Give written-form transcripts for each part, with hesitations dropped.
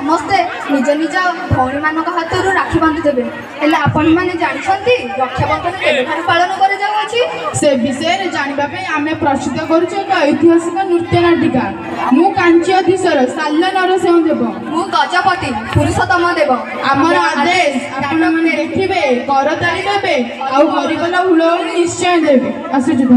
ସମସ୍ତେ ନିଜ ନିଜ ଭଉଣୀମାନଙ୍କ ହାତରୁ ରାକ୍ଷୀ ବାନ୍ଧିଦେବେ। ହେଲେ ଆପଣମାନେ ଜାଣିଛନ୍ତି ରକ୍ଷାବନ୍ଧନ କେବେଠାରୁ ପାଳନ କରାଯାଉଅଛି? ସେ ବିଷୟରେ ଜାଣିବା ପାଇଁ ଆମେ ପ୍ରସ୍ତୁତ କରୁଛୁ ଏକ ଐତିହାସିକ ନୃତ୍ୟ ନାଟିକା। ମୁଁ କାଞ୍ଚି ଅଧୀଶ୍ୱର ଶାଲ୍ୟ ନରସିଂହ ଦେବ। ମୁଁ ଗଜପତି ପୁରୁଷୋତ୍ତମ ଦେବ। ଆମର ଆଦେଶ ଆପଣମାନେ ଦେଖିବେ, କରତାଳି ଦେବେ ଆଉ ହରିବୋଲ ହୁଳହୁଳି ନିଶ୍ଚୟ ଦେବେ। ଆସୁଛୁ ତ।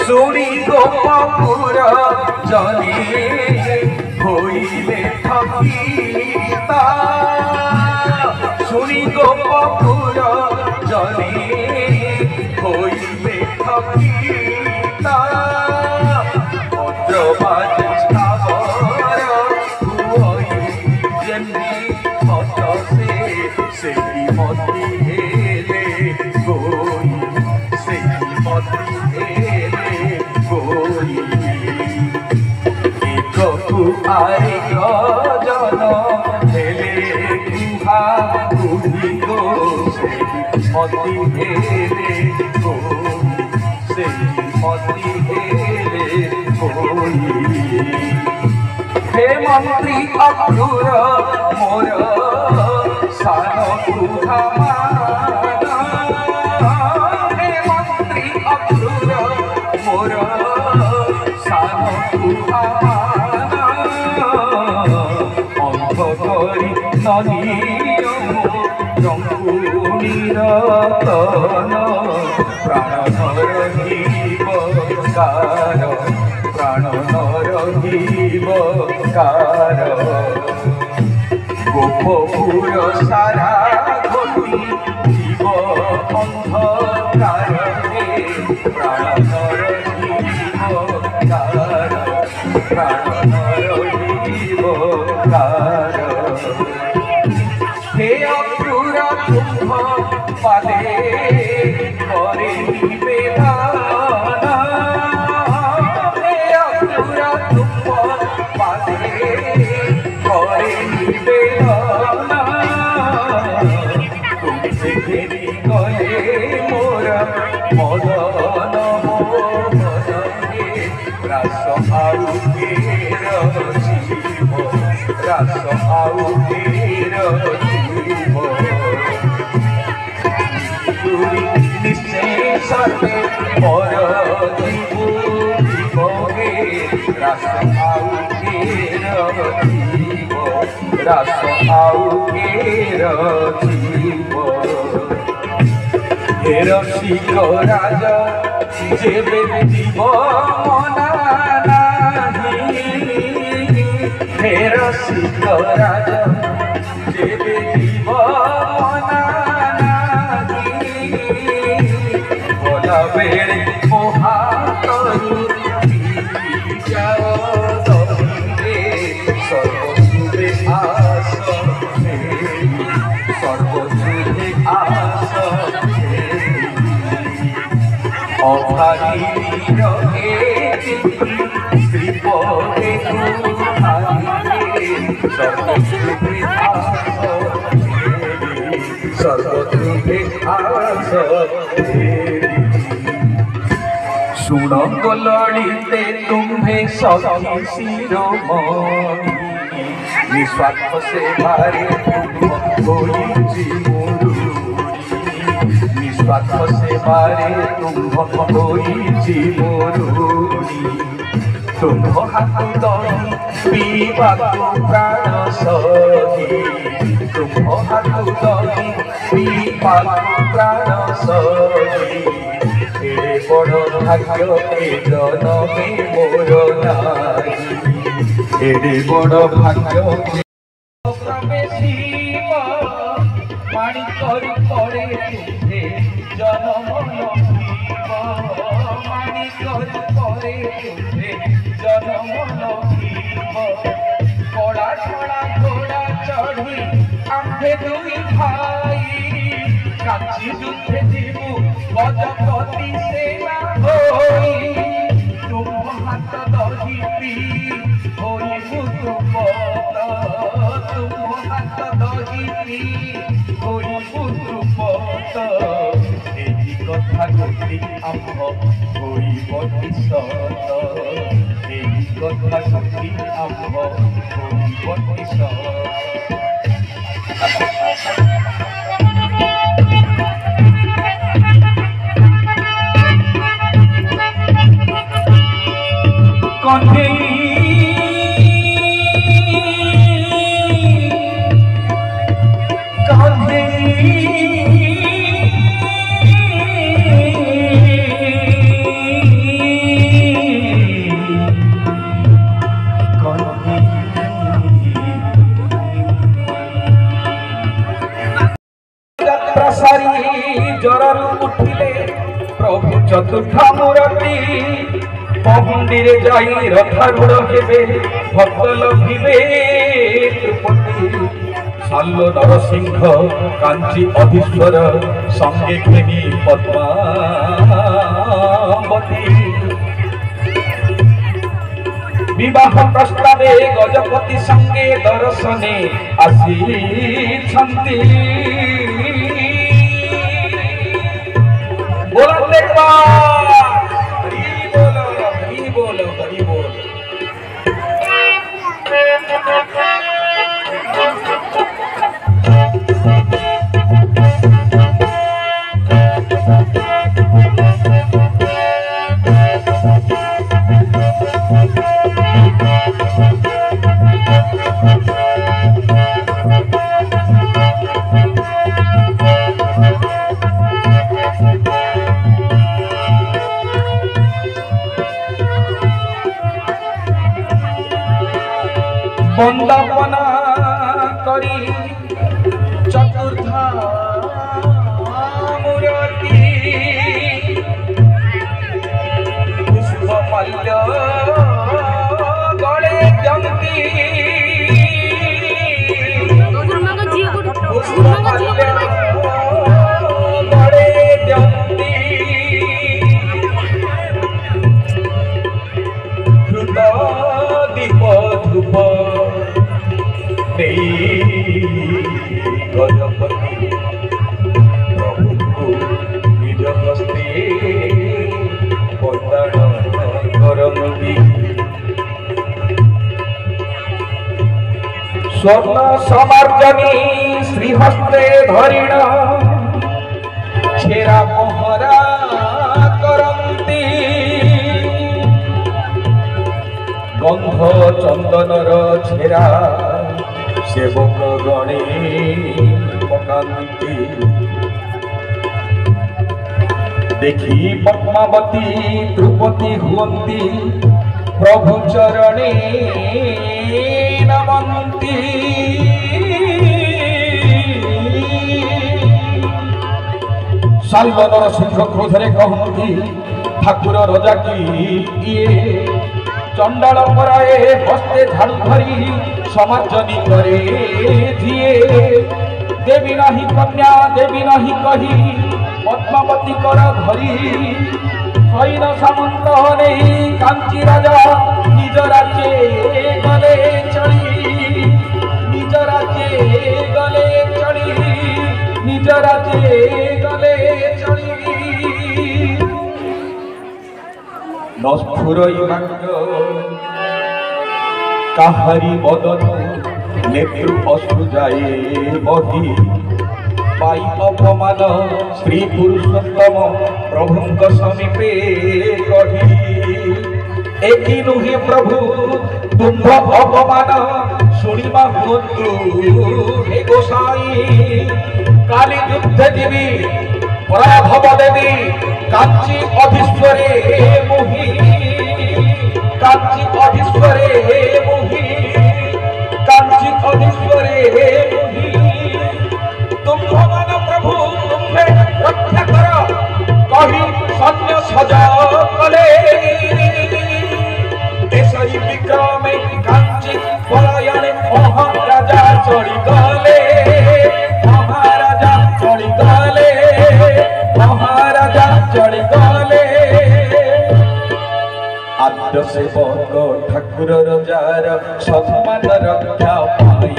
सुनी गोपपुर जनी होइले ठकीता, सुनी गोपपुर जनी होइले ठकीता, भद्रबाज स्थावर हुई जेनी हतसे से मती हेले गोई, से मती आरे गजन हेले गुहा गुही गो से मती हेले गोई, से मती हेले गोई। हे मंत्री अक्रूर मोर सान गुहा माना, हे मंत्री अक्रूर मोर सान गुहा निरतन प्राणर जीवकार, प्राणर जीवकार। गोपपुर सारा घटी जीव अंधकार, प्राणर जीवकार, प्राणर जीवकार। हे अक्रूर तुम पादे करे निवेदन, हे अक्रूर तुम पादे करे निवेदन। तुमसे घेरी गले मोर मदन मोहन, रास आउ जीव रास ରାସ ଆଉ ଫେରଯିବ ଚୁରି ନିଶ୍ଚେଷରେ ପର ଜୀବନେ ରାସ ଆଉ ଫେରଯିବ ରାସ ଆଉ ଫେରଯିବ हे रसिक राजा जेबे जीव मना नाही हे रसिक राजा जेबे जीव मना नाही बोला बेड़े मोहा करू जाओ दहिरे सर्वसुभे आस सर्वसुभे आस अभागी रहे श्रीपदे सर्वश्रुभे आस सुण ललिते तुम्हें सखी शिरोमणि निस्वार्थ सेवारे तुम निस्वार्थ सेवारे तुम होइछि मोरुणी तुम हाथ दही पीवा प्राण सही तुम हाथ दही पीवा प्राण सही एड़े बड़ भाग्य ए जनमे मोर नाही एड़े बड़ भाग्य प्रवेशिव पाणी करी पड़े तुझे जन्म लभिब मानी करी पड़े तुझे जन्म लभिब कड़ा छड़ा घोड़ा चढ़ी आंधे दुई भाई काची युद्धे जीवु गजपति सेना होई तुम हाथ दही पी होई पुत्रपत तुम हाथ दही पी होई पुत्रपत एही कथा गोटी आम्भ होइब निशत एही कथा गोटी आम्भ होइब निशत जरु उठिले प्रभु चतुर्था मूर्ति पहुंडीरे जाई रथारूढ़ हेबे भक्त लभिबे त्रिपति साल्लो नरसिंह कांची अधीश्वर संगे घेनी पद्मावती विवाह प्रस्तावे गजपति संगे दर्शने आसी बोला देखा हरी बोलो हरी बोलो हरी बोलो वंदना करी चतुर्था मूर्ति पुष्प मल्ल गले जंती पुष्प मल्ल गले जंती ध्रुत दीप धूप गजपति प्रभु को निज हस्ते बंदन करती স্বর্ণ সমার্জনী শ্রীহস্তে ধরিণ ছেড়া পহরা করন্তি গন্ধ চন্দনর ছেড়া সেবক গণে পকান্তি দেখি পদ্মাবতী দ্রৌপদী হুয়ন্তি প্রভু চরণে নমন্তি শাল্ব নরসিংহ ক্রোধরে কহন্তি ঠাকুর রজা কি ইয়ে চণ্ডাল পরায়ে হস্তে ঝাড়ু ধরি সমার্জনী করে ধিয়ে দেবী নাহি কন্যা দেবী নাহি কহি পদ্মাবতী কর ধরি সৈন্য সামন্ত নেই কাঞ্চি রাজা নিজ রাজ্যে গলে চড়ি নিজ রাজ্যে গলে চড়ি নিজ রাজ্যে গলে চড়ি নস্ফুরই বাক্য কাহারি বদন নেত্রু অশ্রু যায় বহি পাই অপমান শ্রী পুরুষোত্তম প্রভুঙ্ক সমীপে কহি একই নুহে প্রভু তুম্ভ অপমান শুনিবা হুয়ন্তু হে গোসাই কালী যুদ্ধে দিবি পরাভব দেবী কাঞ্চি অধীশ্বরে মোহি কাঞ্চি অধীশ্বরে মোহি কাঞ্চি অধীশ্বরে মোহি তুম্ভমান প্রভু তুম্ভে রক্ষা কর কহি সৈন্য সজা কলে এসরি বিক্রমে কাঞ্চি পলায়নে মহারাজা চড়ি গলে মহারাজা চড়ি গলে মহারাজা চড়ি গলে আদ্য সেবক ঠাকুর রজার সম্মান রক্ষা পাই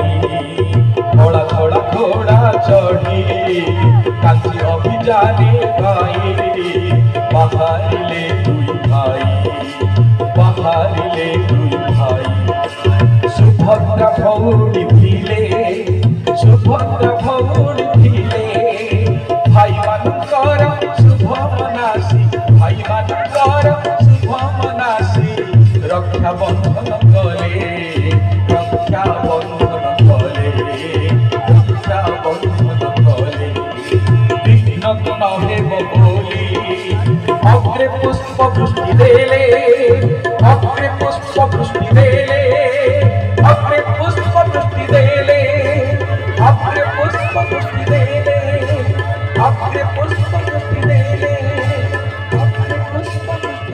ঘোড়া ঘোড়া ঘোড়া চড়ি কাঞ্চি অভিযানে ভাই বাহারিলে দুই ভাই বাহারিলে দুই ভাই সুভদ্রা ভৌরি ଥିଲେ সুভদ্রা ভৌরি ଥିଲେ ভাই ମାନଙ୍କର শুভ মনাসী ভাই ମାନଙ୍କର শুভ মনাসী রক্ষা বন্ধন কলে রক্ষা বন্ধন কলে রক্ষা বন্ধন কলে বিঘ্ন নহেব বলি অগ্রে পুষ্প বৃষ্টি দেলে অগ্রে পুষ্প বৃষ্টি দেলে